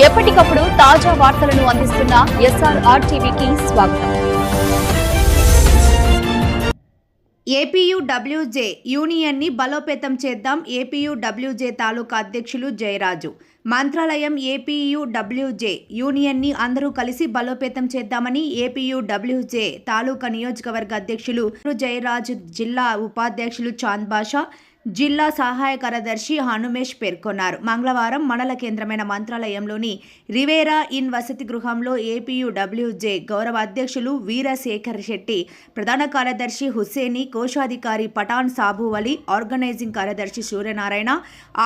ఎప్పటికప్పుడు తాజా వార్తలను అందిస్తున్న SRR టీవీకి స్వాగతం. ఏపీయూడబ్ల్యూజే యూనియన్ని బలోపేతం చేద్దాం. ఏపీయూడబ్ల్యూజే తాలూకా అధ్యక్షులు జయరాజు. మంత్రాలయం ఏపీయూడబ్ల్యూజే యూనియన్ని అందరూ కలిసి బలోపేతం చేద్దామని ఏపీయూడబ్ల్యూజే తాలూకా నియోజకవర్గ అధ్యక్షులు జయరాజు, జిల్లా ఉపాధ్యక్షులు చాంద్ బాషా, జిల్లా సహాయ కార్యదర్శి హనుమేష్ పేర్కొన్నారు. మంగళవారం మండల కేంద్రమైన మంత్రాలయంలోని రివేరా ఇన్ వసతి గృహంలో ఏపీయూడబ్ల్యూజే గౌరవ అధ్యక్షులు వీరశేఖర్ శెట్టి, ప్రధాన కార్యదర్శి హుస్సేని, కోశాధికారి పఠాన్ సాబువలి, ఆర్గనైజింగ్ కార్యదర్శి సూర్యనారాయణ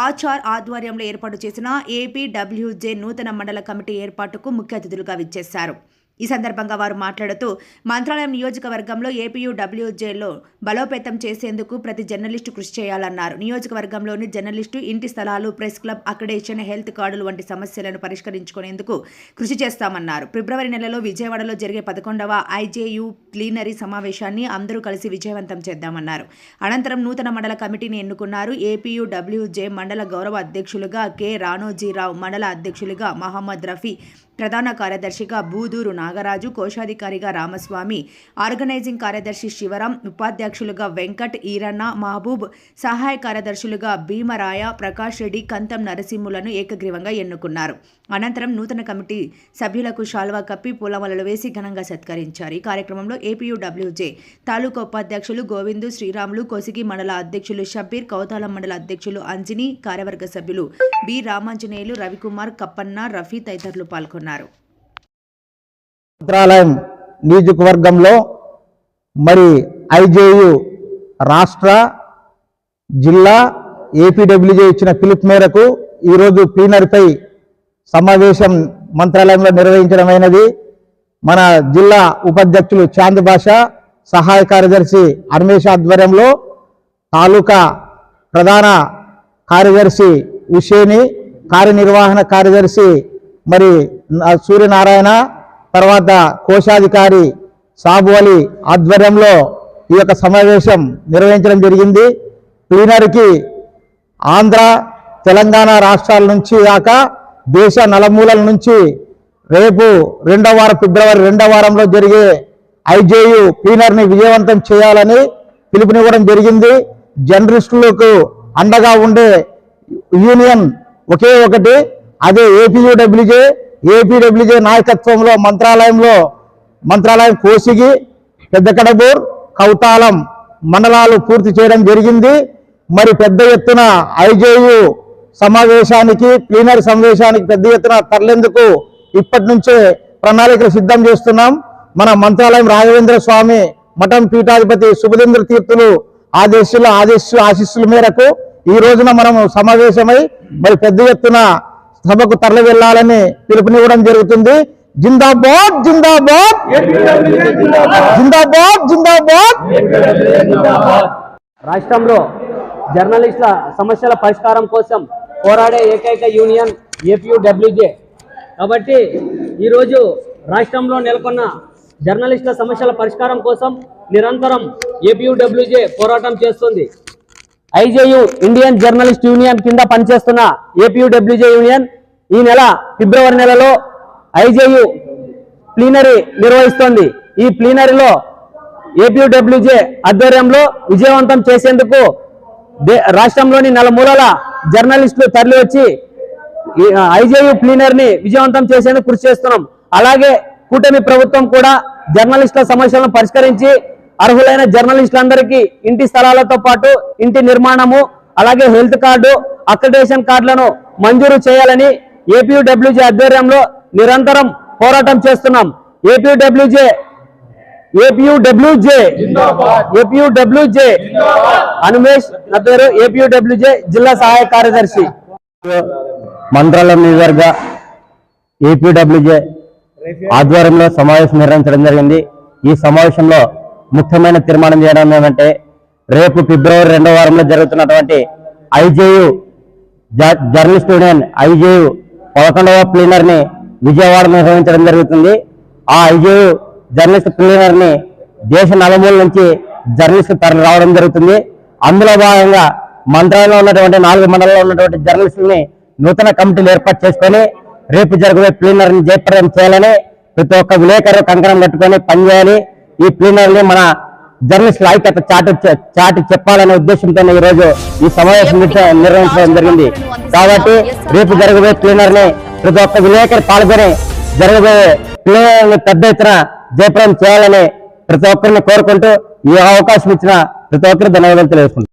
ఆచార్ ఆధ్వర్యంలో ఏర్పాటు చేసిన ఏపీడబ్ల్యూజే నూతన మండల కమిటీ ఏర్పాటుకు ముఖ్య అతిథులుగా విచ్చేశారు. ఈ సందర్భంగా వారు మాట్లాడుతూ మంత్రాలయం నియోజకవర్గంలో ఏపీయూడబ్ల్యూజేలో బలోపేతం చేసేందుకు ప్రతి జర్నలిస్టు కృషి చేయాలన్నారు. నియోజకవర్గంలోని జర్నలిస్టు ఇంటి స్థలాలు, ప్రెస్ క్లబ్, అక్రిడేషన్, హెల్త్ కార్డులు వంటి సమస్యలను పరిష్కరించుకునేందుకు కృషి చేస్తామన్నారు. ఫిబ్రవరి నెలలో విజయవాడలో జరిగే 11వ ఐజేయూ ప్లీనరీ సమావేశాన్ని అందరూ కలిసి విజయవంతం చేద్దామన్నారు. అనంతరం నూతన మండల కమిటీని ఎన్నుకున్నారు. ఏపీయూడబ్ల్యూజే మండల గౌరవ అధ్యక్షులుగా కె రాణోజీరావు, మండల అధ్యక్షులుగా మహమ్మద్ రఫీ, ప్రధాన కార్యదర్శిగా బూదూరు నాగరాజు, కోశాధికారిగా రామస్వామి, ఆర్గనైజింగ్ కార్యదర్శి శివరాం, ఉపాధ్యక్షులుగా వెంకట్, ఈరన్న, మహబూబ్, సహాయ కార్యదర్శులుగా భీమరాయ, ప్రకాష్ రెడ్డి, కంతం నరసింహులను ఏకగ్రీవంగా ఎన్నుకున్నారు. అనంతరం నూతన కమిటీ సభ్యులకు శాల్వా కప్పి పూలమాలలు వేసి ఘనంగా సత్కరించారు. ఈ కార్యక్రమంలో ఏపీయూడబ్ల్యూజే తాలూకా ఉపాధ్యక్షులు గోవిందు, శ్రీరాములు, కొసిగి మండల అధ్యక్షులు షబ్బీర్, కౌతాలం మండల అధ్యక్షులు అంజనీ, కార్యవర్గ సభ్యులు బి రామాంజనేయులు, రవికుమార్, కప్పన్న, రఫీ తదితరులు పాల్గొన్నారు. మంత్రాలయం నియోజకవర్గంలో మరి ఐజేయు రాష్ట్ర, జిల్లా, ఏపీడబ్ల్యూజే ఇచ్చిన పిలుపు మేరకు ఈరోజు ప్లీనరీపై సమావేశం మంత్రాలయంలో నిర్వహించడమైనది. మన జిల్లా ఉపాధ్యక్షులు చాంద్ బాషా, సహాయ కార్యదర్శి హనుమేష్ ఆధ్వర్యంలో తాలూకా ప్రధాన కార్యదర్శి హుస్సేని, కార్యనిర్వహణ కార్యదర్శి మరి సూర్యనారాయణ, తర్వాత కోశాధికారి సాబు అలీ ఆధ్వర్యంలో ఈ యొక్క సమావేశం నిర్వహించడం జరిగింది. ప్లీనరీకి ఆంధ్ర, తెలంగాణ రాష్ట్రాల నుంచి దాకా దేశ నలుమూలల నుంచి రేపు ఫిబ్రవరి 2వ వారంలో జరిగే ఐజేయు ప్లీనరీని విజయవంతం చేయాలని పిలుపునివ్వడం జరిగింది. జర్నలిస్టులకు అండగా ఉండే యూనియన్ ఒకే ఒకటి, అదే ఏపీయూడబ్ల్యూజే. ఏపీడబ్ల్యూజే నాయకత్వంలో మంత్రాలయం, కోసిగి, పెద్దకడబూర్, కౌతాలం మండలాలు పూర్తి చేయడం జరిగింది. మరి పెద్ద ఎత్తున ఐజేయు సమావేశానికి, ప్లీనరీ సమావేశానికి పెద్ద ఎత్తున తరలేందుకు ఇప్పటి నుంచే ప్రణాళికలు సిద్ధం చేస్తున్నాం. మన మంత్రాలయం రాఘవేంద్ర స్వామి మఠం పీఠాధిపతి సుభదేంద్ర తీర్థులు ఆశీస్సుల మేరకు ఈ రోజున మనం సమావేశమై మరి పెద్ద ఎత్తున సభకు తరలి వెళ్లాలని పిలుపునివ్వడం జరుగుతుంది. జిందాబాద్ జిందాబాద్ జిందాబాద్ జిందాబాద్. రాష్ట్రంలో జర్నలిస్టుల సమస్యల పరిష్కారం కోసం పోరాడే ఏకైక యూనియన్ ఏపీయూడబ్ల్యూజే. కాబట్టి ఈరోజు రాష్ట్రంలో నెలకొన్న జర్నలిస్టుల సమస్యల పరిష్కారం కోసం నిరంతరం ఏపీయూడబ్ల్యూజే పోరాటం చేస్తుంది. ఐజేయు ఇండియన్ జర్నలిస్ట్ యూనియన్ కింద పనిచేస్తున్న ఏపీయూడబ్ల్యూజే యూనియన్ ఈ నెల ఫిబ్రవరి నెలలో ఐజేయు ప్లీనరీ నిర్వహిస్తోంది. ఈ ప్లీనరీలో ఏపీయూడబ్ల్యూజే ఆధ్వర్యంలో విజయవంతం చేసేందుకు రాష్ట్రంలోని నలుమూలల జర్నలిస్టులు తరలి వచ్చి ఐజేయు ప్లీనరీని విజయవంతం చేసేందుకు కృషి చేస్తున్నాం. అలాగే కూటమి ప్రభుత్వం కూడా జర్నలిస్టుల సమస్యలను పరిష్కరించి అర్హులైన జర్నలిస్టులందరికీ ఇంటి స్థలాలతో పాటు ఇంటి నిర్మాణము, అలాగే హెల్త్ కార్డు, అక్రిడేషన్ కార్డులను మంజూరు చేయాలని ఏపీయూడబ్ల్యూజే ఆధ్వర్యంలో నిరంతరం పోరాటం చేస్తున్నాం. ఏపీయూడబ్ల్యూజే హనుమేష్ నా పేరు, ఏపీయూడబ్ల్యూజే జిల్లా సహాయ కార్యదర్శి. మంత్రాలయం నియోజకవర్గ ఏపీడబ్ల్యూజే ఆధ్వర్యంలో సమావేశం నిర్వహించడం జరిగింది. ఈ సమావేశంలో ముఖ్యమైన తీర్మానం చేయడం ఏమంటే, రేపు ఫిబ్రవరి 2వ వారంలో జరుగుతున్నటువంటి ఐజేయు జర్నలిస్ట్ యూనియన్ ఐజేయు 11వ ప్లీనరీని విజయవాడ నిర్వహించడం జరుగుతుంది. ఆ ఐజేయు జర్నలిస్ట్ ప్లీనరీని దేశ నలుమూల నుంచి జర్నలిస్టు తరలి రావడం జరుగుతుంది. అందులో భాగంగా మంత్రాలయంలో ఉన్నటువంటి 4 మండలాల్లో ఉన్నటువంటి జర్నలిస్టుల్ని నూతన కమిటీలు ఏర్పాటు చేసుకొని రేపు జరగబోయే ప్లీనరీని జయప్రదం చేయాలని ప్రతి ఒక్క విలేకరు కంకణం కట్టుకొని పనిచేయాలి. ఈ ప్లీనరీని మన జర్నలిస్టుల ఐక్యత చాటి చెప్పాలనే ఉద్దేశంతో ఈ రోజు ఈ సమావేశం నిర్వహించడం జరిగింది. కాబట్టి రేపు జరగబోయే ప్లీనరీని ప్రతి ఒక్క విలేకరు పాల్గొని జరగబోయే ప్లీనరీని పెద్ద ఎత్తున జయప్రదం చేయాలని ప్రతి ఒక్కరిని కోరుకుంటూ ఈ అవకాశం ఇచ్చిన ప్రతి ఒక్కరికి ధన్యవాదాలు తెలియజేస్తున్నాను.